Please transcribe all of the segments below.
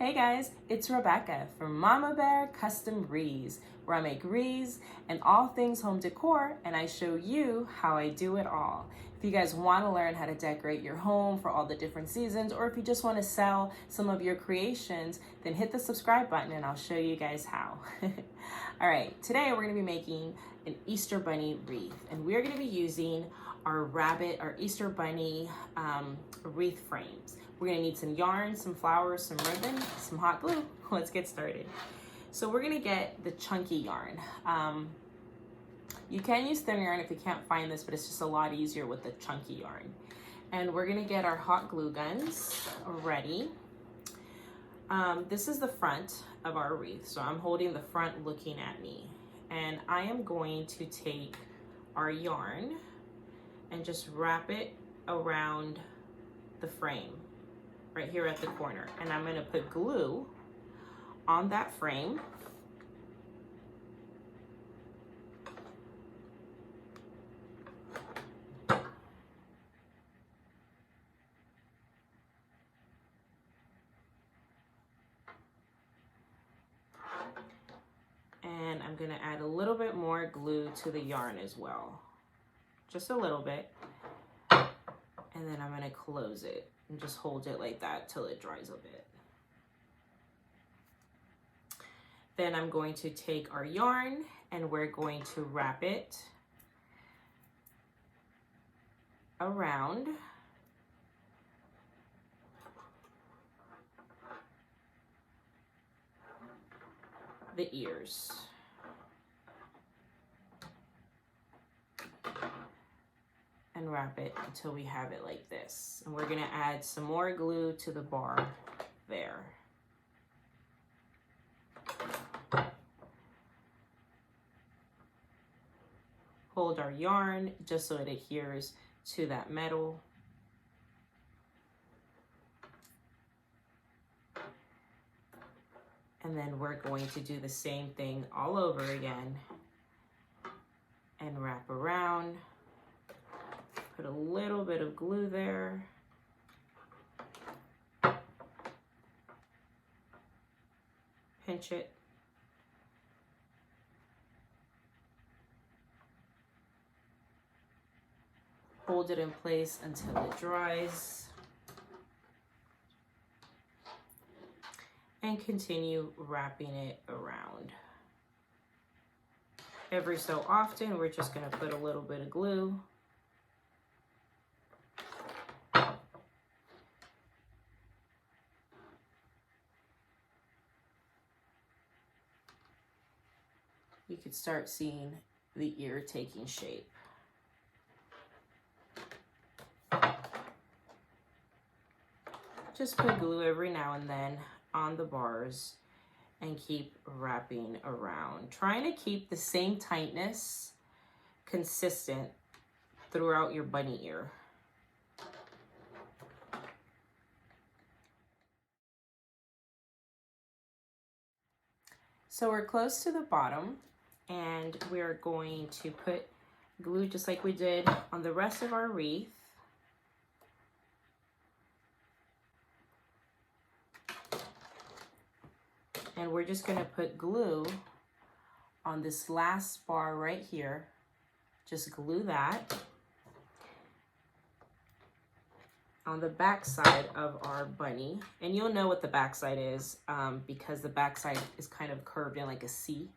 Hey guys, it's Rebecca from Mama Bear Custom Wreaths, where I make wreaths and all things home decor, and I show you how I do it all. If you guys want to learn how to decorate your home for all the different seasons, or if you just want to sell some of your creations, then hit the subscribe button and I'll show you guys how. All right, today we're going to be making an Easter Bunny wreath, and we're going to be using our Easter Bunny wreath frames. We're gonna need some yarn, some flowers, some ribbon, some hot glue. Let's get started. So we're gonna get the chunky yarn. You can use thin yarn if you can't find this, but it's just a lot easier with the chunky yarn. And we're gonna get our hot glue guns ready. This is the front of our wreath. So I'm holding the front looking at me. And I am going to take our yarn and just wrap it around the frame right here at the corner, and I'm going to put glue on that frame. And I'm going to add a little bit more glue to the yarn as well, just a little bit, and then I'm going to close it and just hold it like that till it dries a bit. Then I'm going to take our yarn and we're going to wrap it around the ears. And wrap it until we have it like this. And we're gonna add some more glue to the bar there. Hold our yarn just so it adheres to that metal. And then we're going to do the same thing all over again and wrap around. Put a little bit of glue there. Pinch it. Hold it in place until it dries. And continue wrapping it around. Every so often, we're just going to put a little bit of glue. You could start seeing the ear taking shape. Just put glue every now and then on the bars and keep wrapping around. Trying to keep the same tightness consistent throughout your bunny ear. So we're close to the bottom, and we're going to put glue just like we did on the rest of our wreath. And we're just gonna put glue on this last bar right here. Just glue that on the back side of our bunny. And you'll know what the back side is because the back side is kind of curved in like a C.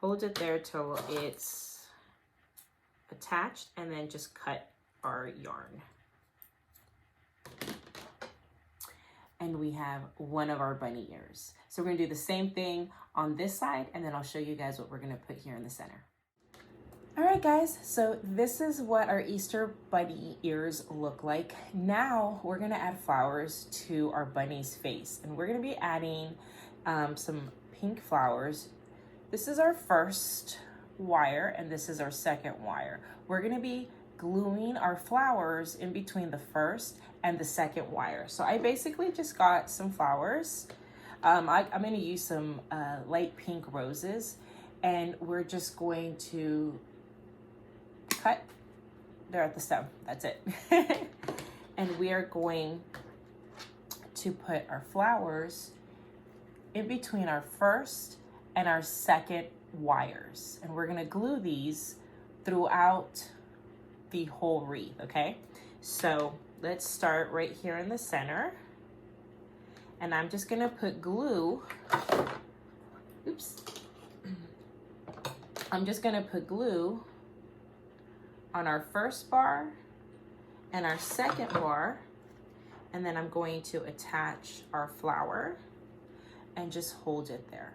Hold it there till it's attached, and then just cut our yarn. And we have one of our bunny ears. So we're gonna do the same thing on this side, and then I'll show you guys what we're gonna put here in the center. All right guys, so this is what our Easter bunny ears look like. Now we're gonna add flowers to our bunny's face, and we're gonna be adding some pink flowers. This is our first wire, and this is our second wire. We're gonna be gluing our flowers in between the first and the second wire. So I basically just got some flowers. I'm gonna use some light pink roses, and we're just going to cut. They're at the stem, that's it. And we are going to put our flowers in between our first and our second wires. And we're gonna glue these throughout the whole wreath, okay? So let's start right here in the center. And I'm just gonna put glue, oops. I'm just gonna put glue on our first bar and our second bar, and then I'm going to attach our flower and just hold it there.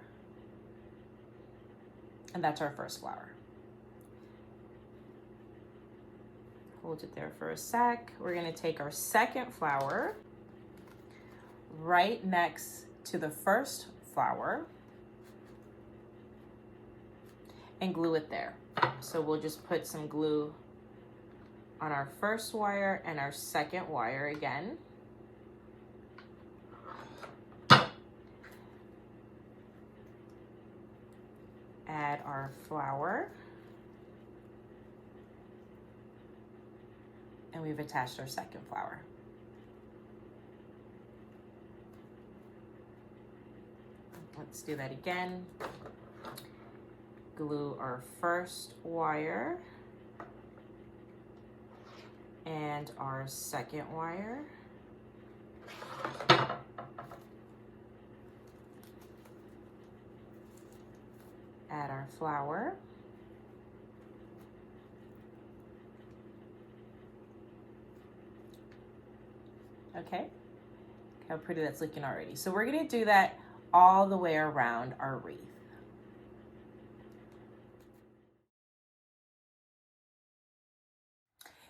And that's our first flower. Hold it there for a sec. We're gonna take our second flower right next to the first flower and glue it there. So we'll just put some glue on our first wire and our second wire again. Add our flower. And we've attached our second flower. Let's do that again. Glue our first wire and our second wire. Add our flower. Okay, look how pretty that's looking already. So we're gonna do that all the way around our wreath.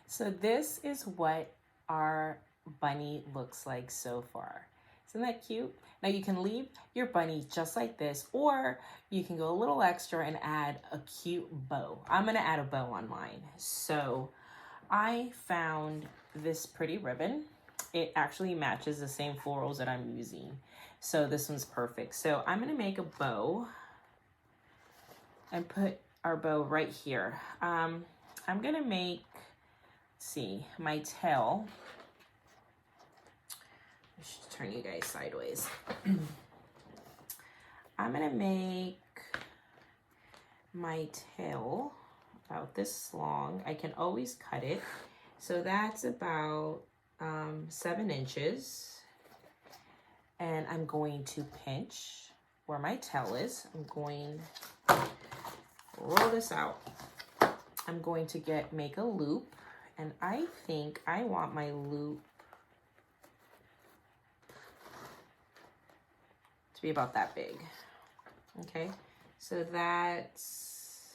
So this is what our bunny looks like so far. Isn't that cute? Now you can leave your bunny just like this, or you can go a little extra and add a cute bow. I'm gonna add a bow on mine. So I found this pretty ribbon. It actually matches the same florals that I'm using. So this one's perfect. So I'm gonna make a bow and put our bow right here. I'm gonna make, let's see, my tail. I should turn you guys sideways. I'm gonna make my tail about this long. I can always cut it. So that's about 7 inches. And I'm going to pinch where my tail is. I'm going to roll this out. I'm going to make a loop, and I think I want my loop to be about that big. Okay, so that's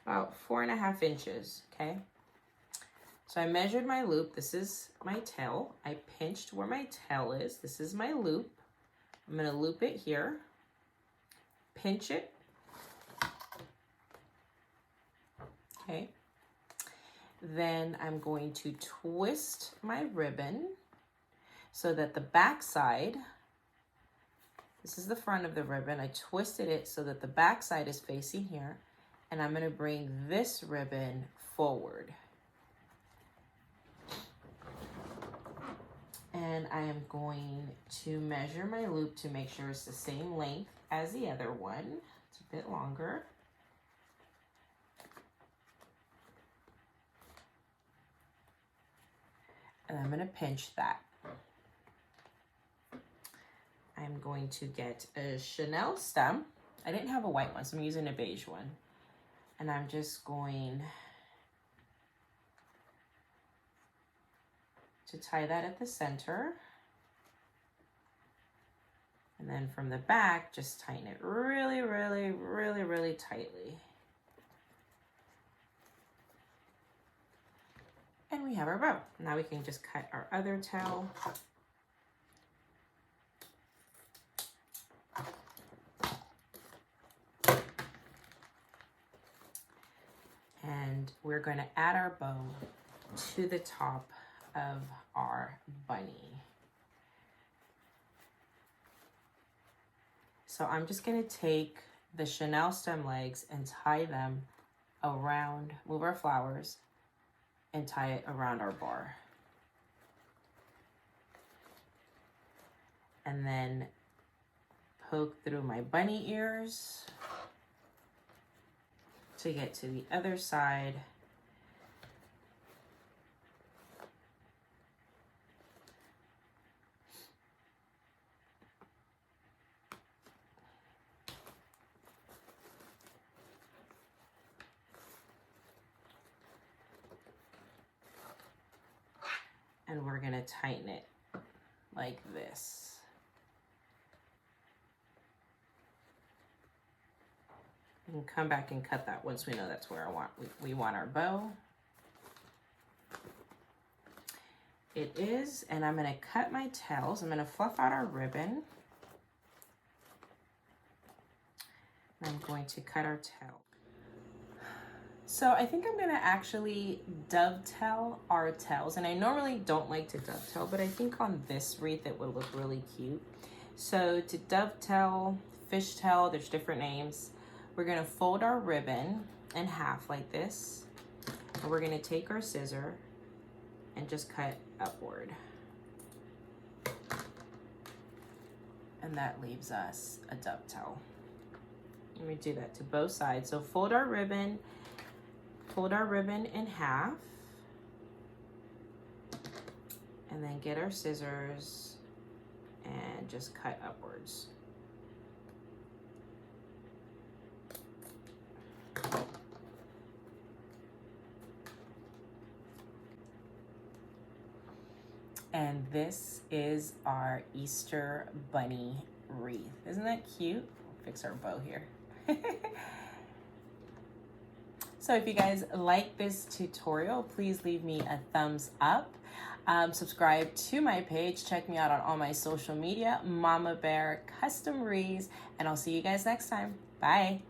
about 4.5 inches, okay? So I measured my loop. This is my tail. I pinched where my tail is. This is my loop. I'm gonna loop it here, pinch it, okay? Then I'm going to twist my ribbon so that the back side, this is the front of the ribbon. I twisted it so that the back side is facing here, and I'm gonna bring this ribbon forward. And I am going to measure my loop to make sure it's the same length as the other one. It's a bit longer. And I'm gonna pinch that. I'm going to get a Chenille stem. I didn't have a white one, so I'm using a beige one. And I'm just going to tie that at the center. And then from the back, just tighten it really, really, really, really tightly. And we have our bow. Now we can just cut our other tail. And we're going to add our bow to the top of our bunny. So I'm just going to take the Chenille stem legs and tie them around, move our flowers, and tie it around our bar. and then poke through my bunny ears to get to the other side. And we're gonna tighten it like this. We can come back and cut that once we know that's where we want our bow. It is, and I'm gonna cut my tails. I'm gonna fluff out our ribbon. And I'm going to cut our tail. So I think I'm gonna actually dovetail our tails, and I normally don't like to dovetail, but I think on this wreath it would look really cute. So to dovetail, fishtail, there's different names. We're gonna fold our ribbon in half like this, and we're gonna take our scissor and just cut upward. And that leaves us a dovetail. Let me do that to both sides. So fold our ribbon in half, and then get our scissors and just cut upwards. And this is our Easter bunny wreath. Isn't that cute? We'll fix our bow here. So if you guys like this tutorial, please leave me a thumbs up. Subscribe to my page. Check me out on all my social media, Mama Bear Custom Wreaths, and I'll see you guys next time. Bye.